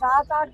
7-8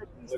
29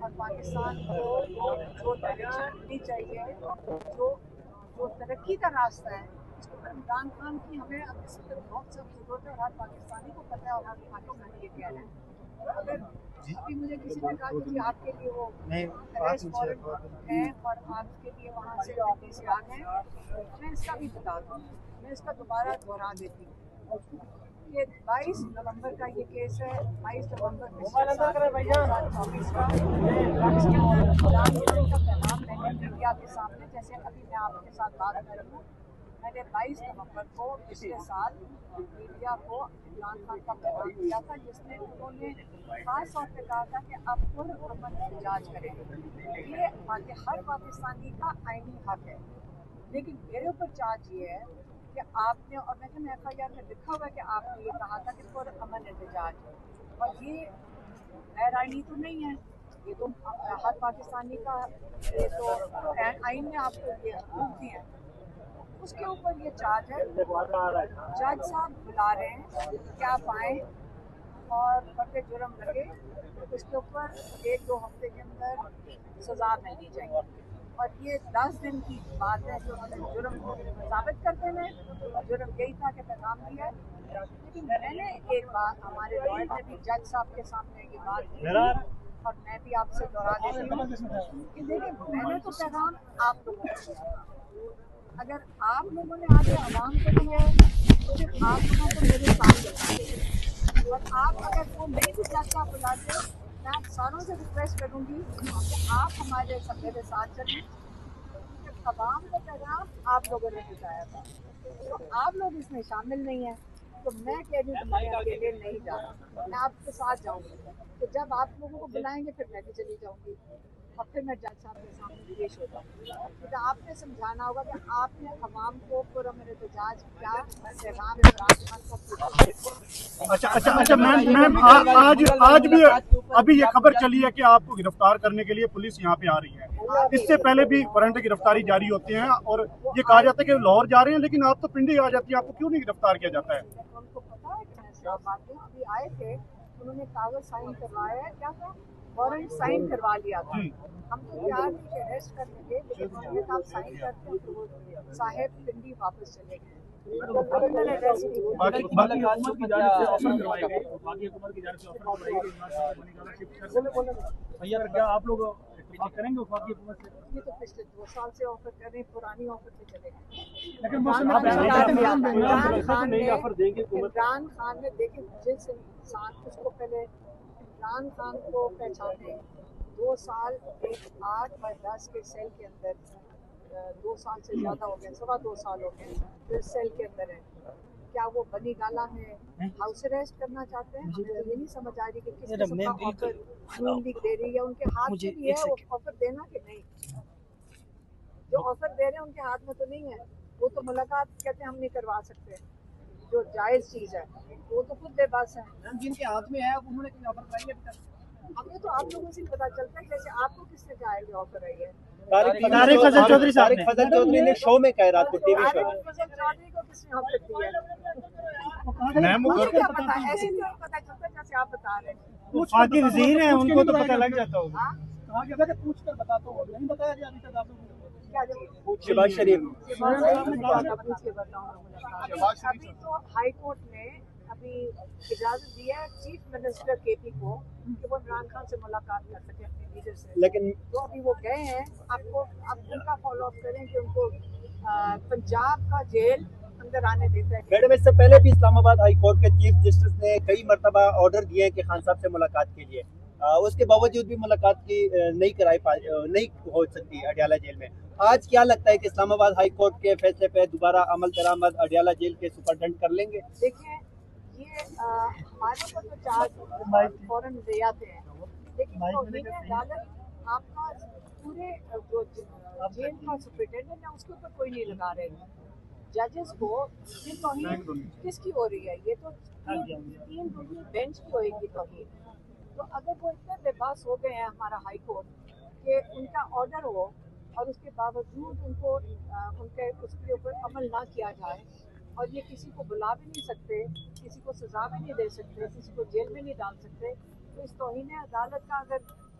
اور پاکستان کو جو ڈائریکشن ملنی چاہیے, جو ترقی کا راستہ ہے, اس کے اوپر عمران خان کی ہمیں اپنے سب سے بہت سخت ضرورت ہے, اور ہر پاکستانی کو پتہ ہے اور ہر پاکستانی یہ کہہ رہے ہیں. اگر ابھی مجھے کسی نے کہا کہ آپ کے لیے وہ ریس وارنٹ ہے اور آپ کے لیے وہاں سے دلی سے آ گئے, میں اس کا بھی بتا دوں, میں اس کا دوبارہ دہرا دیتی ہوں. یہ 22 نومبر کا یہ کیس ہے, 22 نومبر 2024 کا. اس کے اندر عمران خان کا پیغام میں نے میڈیا کے سامنے, جیسے ابھی میں آپ کے ساتھ بات کر رہی ہوں, میں نے 22 نومبر کو پچھلے سال میڈیا کو عمران خان کا پیغام دیا تھا, جس میں انہوں نے خاص طور پہ کہا تھا کہ آپ پر امن احتجاج کریں. یہ ہر پاکستانی کا آئینی حق ہے, لیکن میرے اوپر چارج یہ ہے کہ آپ نے, اور میں نے ایف آئی آر میں لکھا ہوا ہے کہ آپ نے یہ کہا تھا کہ پر امن احتجاج, اور یہ غیر آئینی تو نہیں ہے, یہ تو ہر پاکستانی کا, یہ تو آئین میں آپ کو یہ حقوق دیے ہیں. اس کے اوپر یہ چارج ہے. جج صاحب بلا رہے ہیں کہ آپ آئیں اور فرد جرم لگے, اس کے اوپر 1-2 ہفتے کے اندر سزا ملنی چاہیے, اور یہ 10 دن کی بات ہے کہ انہوں نے جرم کو ثابت کر دینا ہے, اور جرم یہی تھا کہ پیغام دیا ہے. لیکن میں نے ایک بات ہمارے لائر نے بھی جج صاحب کے سامنے یہ بات کی, اور میں بھی آپ سے دوہرا دیتی ہوں کہ دیکھیں, میں نے تو پیغام آپ لوگوں کو دیا, اگر آپ لوگوں نے آگے عوام کو دیا ہے تو پھر آپ لوگوں کو میرے ساتھ چلنا چاہیے. اور آپ اگر وہ نہیں بھی جج صاحب بلاتے, میں آپ ساروں سے ریکویسٹ کروں گی کہ آپ میرے ساتھ چلیں, کیونکہ عوام کا پیغام آپ لوگوں نے بتایا تھا, تو آپ لوگ اس میں شامل نہیں ہیں. تو میں کہہ رہی ہوں کہ میں اکیلے نہیں جا رہا, میں آپ کے ساتھ جاؤں گی. تو جب آپ لوگوں کو بلائیں گے پھر میں بھی چلی جاؤں گی, اور پھر میں جج صاحب کے سامنے پیش ہو جاؤں گی, کیونکہ آپ نے سمجھانا ہوگا کہ آپ نے عوام کو پرامن احتجاج کیا پیغام عمران خان کا. اچھا میم آج بھی ابھی یہ خبر چلی ہے کہ آپ کو گرفتار کرنے کے لیے پولیس یہاں پہ آ رہی ہے. اس سے پہلے بھی وارنٹ گرفتاری جاری ہوتے ہیں, اور یہ کہا جاتا ہے کہ لاہور جا رہے ہیں, لیکن آپ تو پنڈی آ جاتی ہیں, آپ کو کیوں نہیں گرفتار کیا جاتا ہے؟ ان کو پتا ہے کہ ایسے باتیں ابھی آئے تھے, انہوں نے کاغذ سائن کروایا ہے, کیا تھا, وارنٹ سائن کروا لیا تھا. ہم تو تیار نہیں کہ اریسٹ کرنے کے, لیکن انہوں نے کہا سائن کرتے ہیں, تو وہ صاحب پنڈی واپس چلے گئے. آپ لوگ کریں گے وفاقی حکومت سے؟ یہ تو پچھلے 2 سال سے آفر کر رہے ہیں, پرانی آفر سے چلے گئے. لیکن عمران خان نے دیکھیں, جس انسان اس کو پہلے عمران خان کو پہچانے 2 سال 8 اور 10 کے سیل کے اندر, 2 سال سے زیادہ ہو گئے, 2.25 سال ہو گئے پھر سیل کے اندر ہے. کیا وہ بنی گالا میں ہاؤس اریسٹ کرنا چاہتے ہیں؟ ہمیں یہ نہیں سمجھ آ رہی کہ کس قسم کا آفر نون لیگ دے رہی ہے. ان کے ہاتھ میں بھی ہے وہ آفر دینا کہ نہیں, جو آفر دے رہے ہیں ان کے ہاتھ میں تو نہیں ہے. وہ تو ملاقات کہتے ہیں ہم نہیں کروا سکتے, جو جائز چیز ہے, وہ تو خود بے بس ہے. جن کے ہاتھ میں ہے انہوں نے کوئی آفر کرائی ہے؟ ہمیں تو آپ لوگوں سے پتا چلتا ہے, جیسے آپ کو کس نے کہا ہے کہ آفر آئی ہے. طارق فضل چودھری نے شو میں کہہ رہا تھا, ٹی وی شو میں. فضل چودھری کو کس نے آفر دیا ہے؟ مجھے کیا پتا, ایسے تو پتا چلتا ہے جیسے آپ بتا رہے ہیں. وفاقی وزیر ہیں, ان کو تو پتہ لگ جاتا ہوگا. کہا گیا تھا کہ پوچھ کر بتاتا ہوں, نہیں بتایا جا ابھی تک آپ لوگوں کو. کیا چیز؟ شہباز شریف. پوچھ کے بتاؤں. ابھی تو ہائی کورٹ نے ابھی اجازت دی ہے چیف منسٹر کے پی کو کہ وہ عمران خان سے ملاقات کر سکے اپنے لیڈر سے, لیکن تو ابھی وہ گئے ہیں. آپ کو اب ان کا فالو اپ کریں کہ ان کو پنجاب کا جیل اندر آنے دیتا ہے. میڈم, اس سے پہلے بھی اسلام آباد ہائی کورٹ کے چیف جسٹس نے کئی مرتبہ آرڈر دیے ہیں کہ خان صاحب سے ملاقات کیجیے, اس کے باوجود بھی ملاقات کی نہیں ہو سکتی اڈیالہ جیل میں. آج کیا لگتا ہے کہ اسلام آباد ہائی کورٹ کے فیصلے پہ دوبارہ عمل درآمد اڈیالہ جیل کے سپرڈنٹ کر لیں گے؟ دیکھیں, یہ ہمارے اوپر تو چارج فوراً لے آتے ہیں, لیکن توہین عدالت آپ کا پورے جو جیل کا سپرنٹینڈنٹ ہے اس کے اوپر کوئی نہیں لگا رہے. ججز کو یہ توہین کس کی ہو رہی ہے؟ یہ تو 3 رکنی بینچ کی ہوئے گی توہین. تو اگر وہ اتنے بے بس ہو گئے ہیں ہمارا ہائی کورٹ کہ ان کا آرڈر ہو اور اس کے باوجود ان کو ان کے اس کے اوپر عمل نہ کیا جائے, اور یہ کسی کو بلا بھی نہیں سکتے, کسی کو سزا بھی نہیں دے سکتے, کسی کو جیل میں نہیں ڈال سکتے, تو اس توہین عدالت کا اگر